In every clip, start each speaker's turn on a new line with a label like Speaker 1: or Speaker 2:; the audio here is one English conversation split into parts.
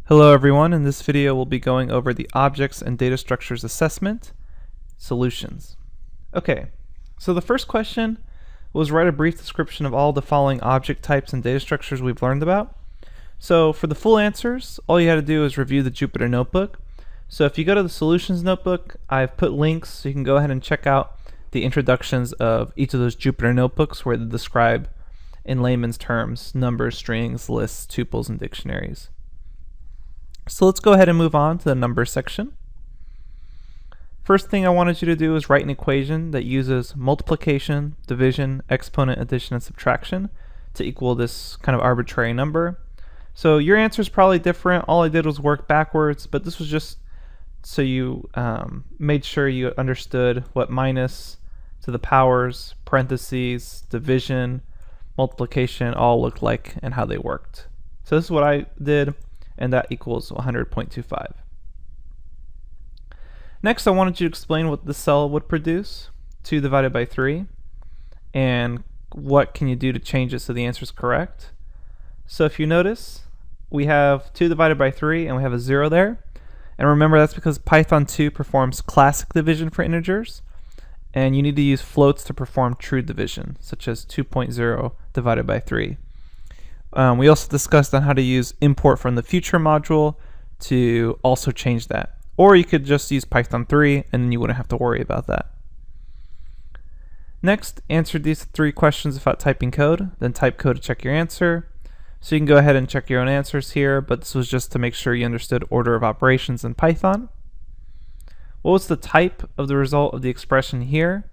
Speaker 1: Hello everyone, in this video we'll be going over the Objects and Data Structures Assessment Solutions. Okay, so the first question was write a brief description of all the following object types and data structures we've learned about. So for the full answers, all you had to do is review the Jupyter Notebook. So if you go to the Solutions Notebook, I've put links so you can go ahead and check out the introductions of each of those Jupyter Notebooks where they describe, in layman's terms, numbers, strings, lists, tuples, and dictionaries. So let's go ahead and move on to the numbers section. First thing I wanted you to do is write an equation that uses multiplication, division, exponent, addition, and subtraction to equal this kind of arbitrary number. So your answer is probably different. All I did was work backwards, but this was just so you made sure you understood what minus to the powers, parentheses, division, multiplication all looked like and how they worked. So this is what I did, and that equals 100.25. Next, I wanted you to explain what the cell would produce, 2 divided by 3, and what can you do to change it so the answer is correct. So if you notice, we have 2 divided by 3 and we have a 0 there. And remember, that's because Python 2 performs classic division for integers, and you need to use floats to perform true division, such as 2.0 divided by 3. We also discussed on how to use import from the future module to also change that. Or you could just use Python 3 and then you wouldn't have to worry about that. Next, answer these 3 questions without typing code, then type code to check your answer. So you can go ahead and check your own answers here, but this was just to make sure you understood order of operations in Python. What was the type of the result of the expression here?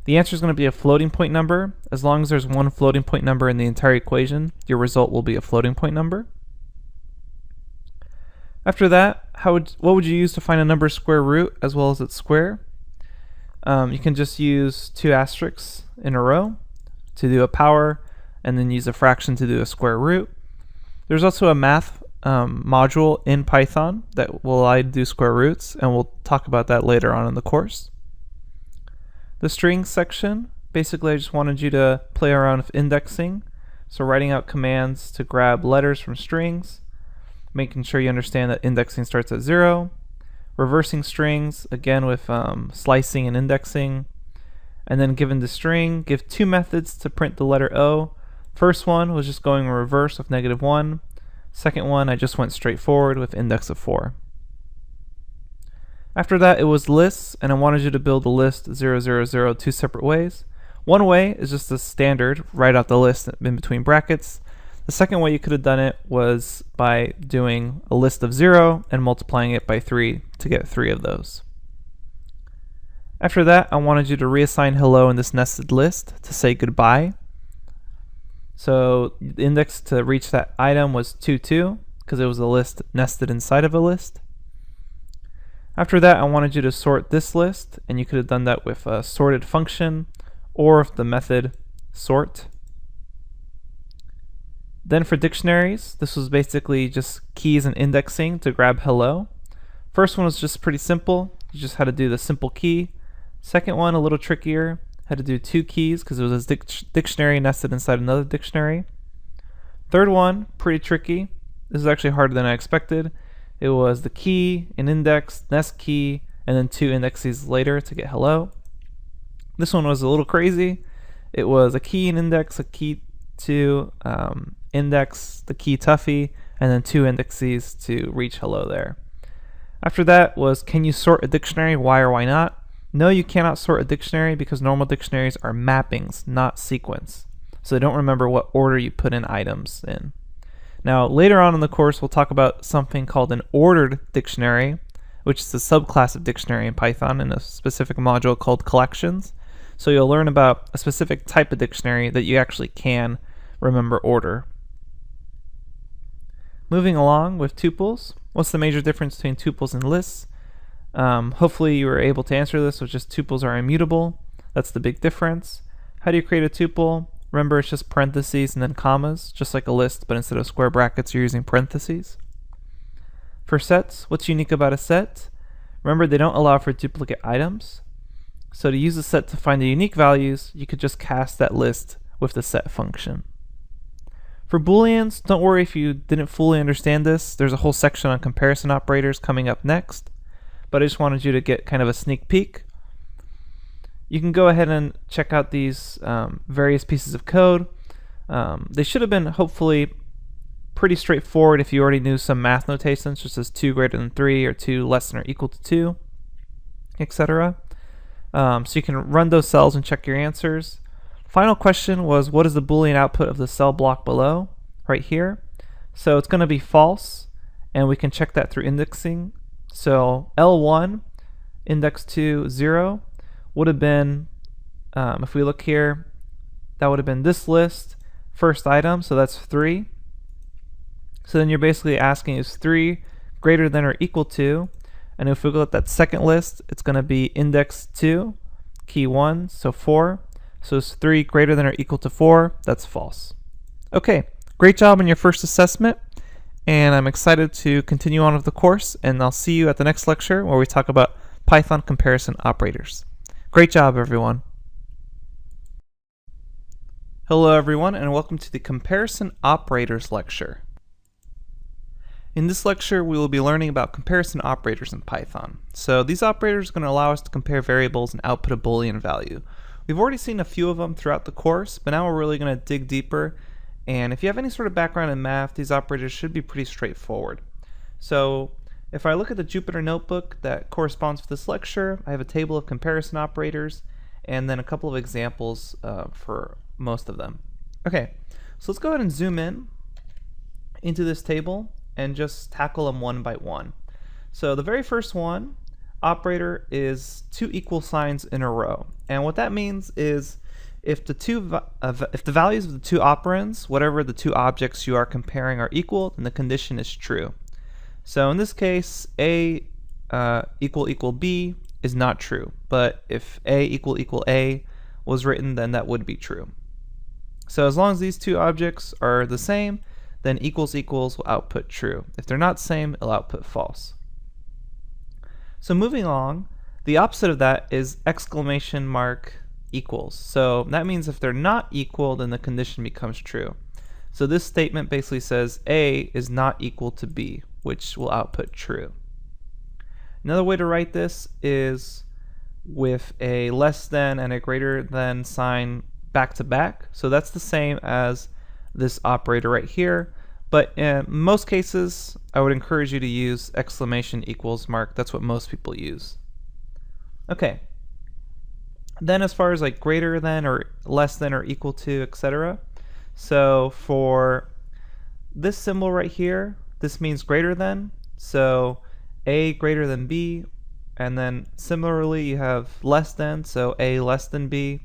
Speaker 1: The answer is going to be a floating point number. As long as there's one floating point number in the entire equation, your result will be a floating point number. After that, what would you use to find a number's square root as well as its square? You can just use 2 asterisks in a row to do a power, and then use a fraction to do a square root. There's also a math module in Python that will allow you to do square roots, and we'll talk about that later on in the course. The strings section, basically I just wanted you to play around with indexing. So writing out commands to grab letters from strings, making sure you understand that indexing starts at 0. Reversing strings, again with slicing and indexing. And then given the string, give 2 methods to print the letter O. First one was just going in reverse with -1. Second one, I just went straight forward with index of 4. After that, it was lists, and I wanted you to build a list 0, 0, 0 2 separate ways. One way is just the standard, write out the list in between brackets. The second way you could have done it was by doing a list of 0 and multiplying it by 3 to get 3 of those. After that, I wanted you to reassign hello in this nested list to say goodbye. So the index to reach that item was 2, 2, because it was a list nested inside of a list. After that, I wanted you to sort this list, and you could have done that with a sorted function or the method sort. Then for dictionaries, this was basically just keys and indexing to grab hello. First one was just pretty simple. You just had to do the simple key. Second one, a little trickier. Had to do 2 keys because it was a dictionary nested inside another dictionary. Third one, pretty tricky. This is actually harder than I expected. It was the key, an index, nest key, and then 2 indexes later to get hello. This one was a little crazy. It was a key and index, a key to index, the key tuffy, and then 2 indexes to reach hello there. After that was, can you sort a dictionary? Why or why not? No, you cannot sort a dictionary because normal dictionaries are mappings, not sequence. So they don't remember what order you put in items in. Now, later on in the course, we'll talk about something called an ordered dictionary, which is a subclass of dictionary in Python in a specific module called collections. So you'll learn about a specific type of dictionary that you actually can remember order. Moving along with tuples, what's the major difference between tuples and lists? Hopefully you were able to answer this with just tuples are immutable. That's the big difference. How do you create a tuple? Remember, it's just parentheses and then commas, just like a list, but instead of square brackets, you're using parentheses. For sets, what's unique about a set? Remember, they don't allow for duplicate items. So to use a set to find the unique values, you could just cast that list with the set function. For Booleans, don't worry if you didn't fully understand this. There's a whole section on comparison operators coming up next, but I just wanted you to get kind of a sneak peek. You can go ahead and check out these various pieces of code. They should have been hopefully pretty straightforward if you already knew some math notations, such as 2 greater than 3 or 2 less than or equal to 2, etc. So you can run those cells and check your answers. Final question was, what is the Boolean output of the cell block below, right here? So it's going to be false, and we can check that through indexing. So L1, index 2, 0, would have been, if we look here, that would have been this list, first item, so that's 3. So then you're basically asking, is 3 greater than or equal to? And if we look at that second list, it's going to be index 2, key 1, so 4. So is 3 greater than or equal to 4? That's false. Okay, great job on your first assessment, and I'm excited to continue on with the course, and I'll see you at the next lecture where we talk about Python comparison operators. Great job, everyone. Hello, everyone, and welcome to the Comparison Operators lecture. In this lecture, we will be learning about comparison operators in Python. So these operators are going to allow us to compare variables and output a Boolean value. We've already seen a few of them throughout the course, but now we're really going to dig deeper. And if you have any sort of background in math, these operators should be pretty straightforward. So if I look at the Jupyter notebook that corresponds with this lecture, I have a table of comparison operators and then a couple of examples for most of them. Okay, so let's go ahead and zoom in into this table and just tackle them one by one. So the very first one, operator, is 2 equal signs in a row. And what that means is if the values of the 2 operands, whatever the 2 objects you are comparing, are equal, then the condition is true. So in this case, A equal B is not true. But if A equal A was written, then that would be true. So as long as these 2 objects are the same, then equals will output true. If they're not the same, it'll output false. So moving along, the opposite of that is exclamation mark equals. So that means if they're not equal, then the condition becomes true. So this statement basically says A is not equal to B, which will output true. Another way to write this is with a less than and a greater than sign back to back. So that's the same as this operator right here, but in most cases I would encourage you to use exclamation equals mark. That's what most people use. Okay, then as far as like greater than or less than or equal to, etc. So for this symbol right here, this means greater than, so A greater than B, and then similarly you have less than, so A less than B,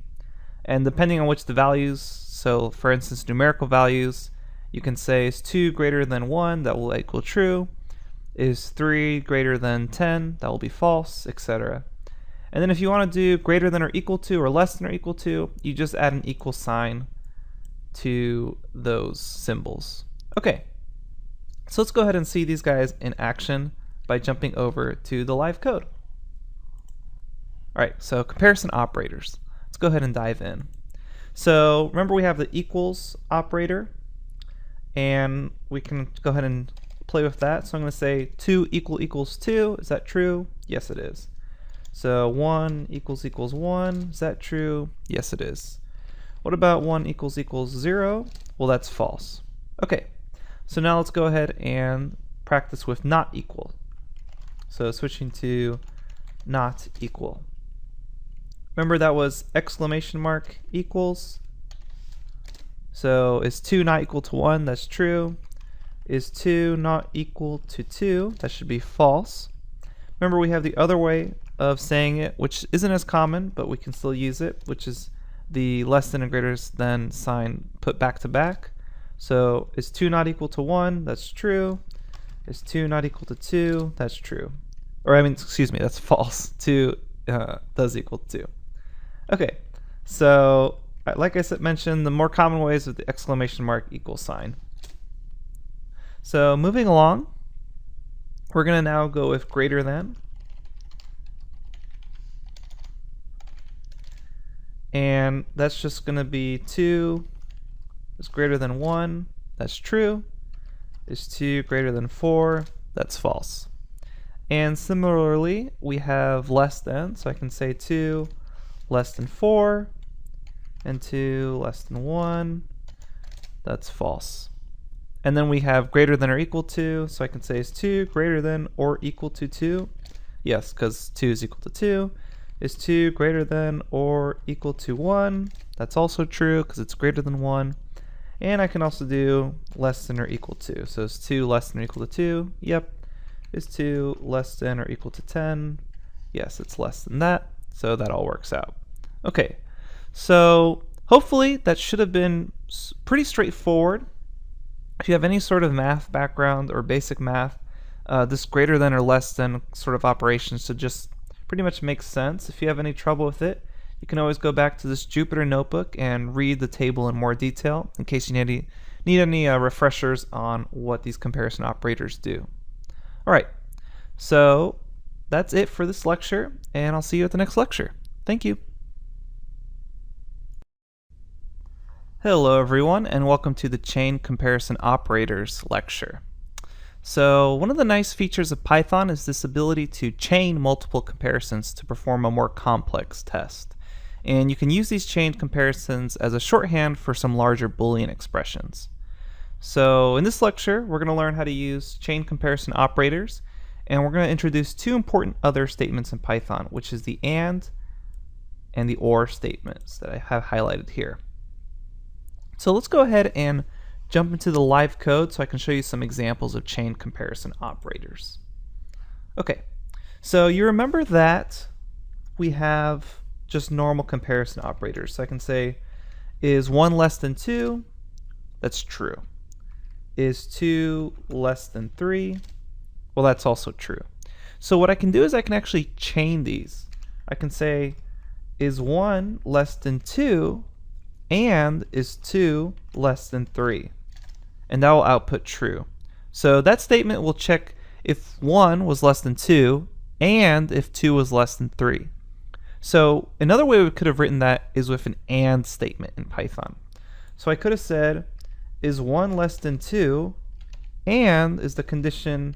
Speaker 1: and depending on which the values, so for instance numerical values, you can say is 2 greater than 1, that will equal true, is 3 greater than 10, that will be false, etc. And then if you want to do greater than or equal to or less than or equal to, you just add an equal sign to those symbols. Okay, so let's go ahead and see these guys in action by jumping over to the live code. Alright, so comparison operators. Let's go ahead and dive in. So remember we have the equals operator, and we can go ahead and play with that. So I'm going to say 2 equals 2. Is that true? Yes, it is. So 1 equals 1. Is that true? Yes, it is. What about 1 equals 0? Well, that's false. Okay, so now let's go ahead and practice with not equal. So switching to not equal. Remember that was exclamation mark equals. So is 2 not equal to 1? That's true. Is 2 not equal to 2? That should be false. Remember we have the other way of saying it, which isn't as common, but we can still use it, which is the less than and greater than sign put back to back. So is 2 not equal to 1? That's true. Is 2 not equal to 2? That's true. Or I mean, excuse me, that's false. 2 does equal to 2. Okay, so like I mentioned, the more common ways with the exclamation mark equal sign. So moving along, we're going to now go with greater than. And that's just going to be 2 is greater than 1. That's true. Is 2 greater than 4? That's false. And similarly, we have less than, so I can say 2 less than 4, and 2 less than 1. That's false. And then we have greater than or equal to, so I can say is 2 greater than or equal to 2? Yes, because 2 is equal to 2. Is 2 greater than or equal to 1? That's also true because it's greater than 1. And I can also do less than or equal to. So is 2 less than or equal to 2? Yep. Is 2 less than or equal to 10? Yes, it's less than that. So that all works out. Okay, so hopefully that should have been pretty straightforward. If you have any sort of math background or basic math, this greater than or less than sort of operations should just pretty much make sense. If you have any trouble with it, you can always go back to this Jupyter notebook and read the table in more detail in case you need any refreshers on what these comparison operators do. Alright, so that's it for this lecture, and I'll see you at the next lecture. Thank you. Hello everyone, and welcome to the Chain Comparison Operators lecture. So one of the nice features of Python is this ability to chain multiple comparisons to perform a more complex test. And you can use these chained comparisons as a shorthand for some larger Boolean expressions. So in this lecture, we're going to learn how to use chain comparison operators, and we're going to introduce two important other statements in Python, which is the and the or statements that I have highlighted here. So let's go ahead and jump into the live code so I can show you some examples of chain comparison operators. Okay, so you remember that we have just normal comparison operators. So I can say, is 1 less than 2? That's true. Is 2 less than 3? Well, that's also true. So what I can do is I can actually chain these. I can say, is 1 less than 2? And is 2 less than 3? And that will output true. So that statement will check if 1 was less than 2 and if 2 was less than 3. So another way we could have written that is with an and statement in Python. So I could have said, is 1 less than 2 and is the condition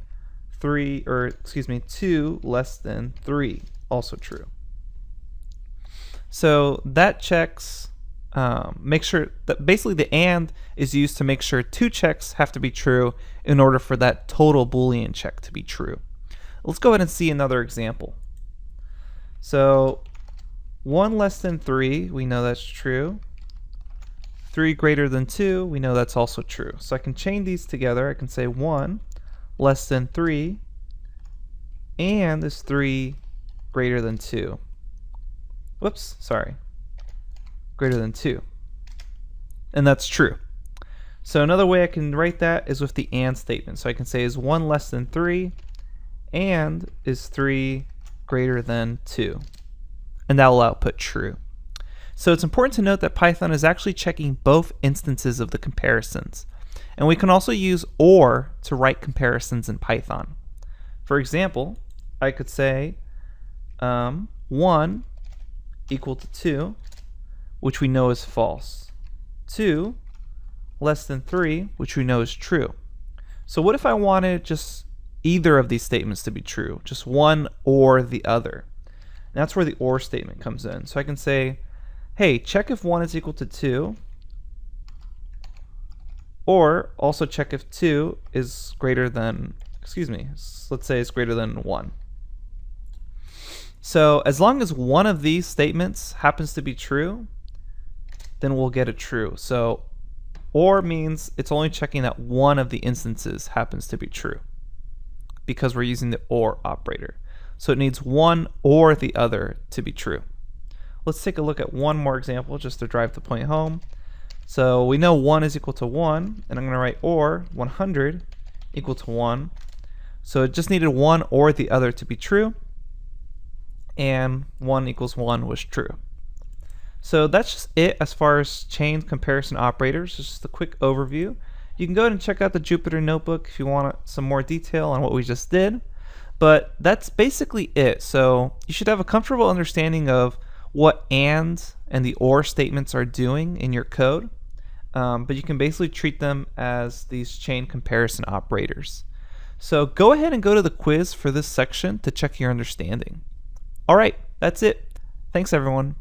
Speaker 1: 2 less than 3 also true? So that checks, make sure that basically the and is used to make sure two checks have to be true in order for that total Boolean check to be true. Let's go ahead and see another example. So 1 less than 3, we know that's true. 3 greater than 2, we know that's also true. So I can chain these together. I can say 1 less than 3 and is 3 greater than 2. Whoops, sorry. Greater than 2. And that's true. So another way I can write that is with the and statement. So I can say is 1 less than 3 and is 3 greater than 2. And that will output true. So it's important to note that Python is actually checking both instances of the comparisons. And we can also use or to write comparisons in Python. For example, I could say 1 equal to 2, which we know is false. 2 less than 3, which we know is true. So what if I wanted just either of these statements to be true, just one or the other? And that's where the or statement comes in. So I can say, hey, check if 1 is equal to 2, or also check if 2 is greater than, let's say it's greater than 1. So as long as one of these statements happens to be true, then we'll get a true. So or means it's only checking that one of the instances happens to be true because we're using the or operator. So it needs one or the other to be true. Let's take a look at one more example just to drive the point home. So we know 1 is equal to 1, and I'm going to write or 100 equal to 1. So it just needed one or the other to be true, and 1 equals 1 was true. So that's just it as far as chain comparison operators. Just a quick overview. You can go ahead and check out the Jupyter notebook if you want some more detail on what we just did. But that's basically it. So you should have a comfortable understanding of what and the or statements are doing in your code. but you can basically treat them as these chain comparison operators. So go ahead and go to the quiz for this section to check your understanding. All right, that's it. Thanks everyone.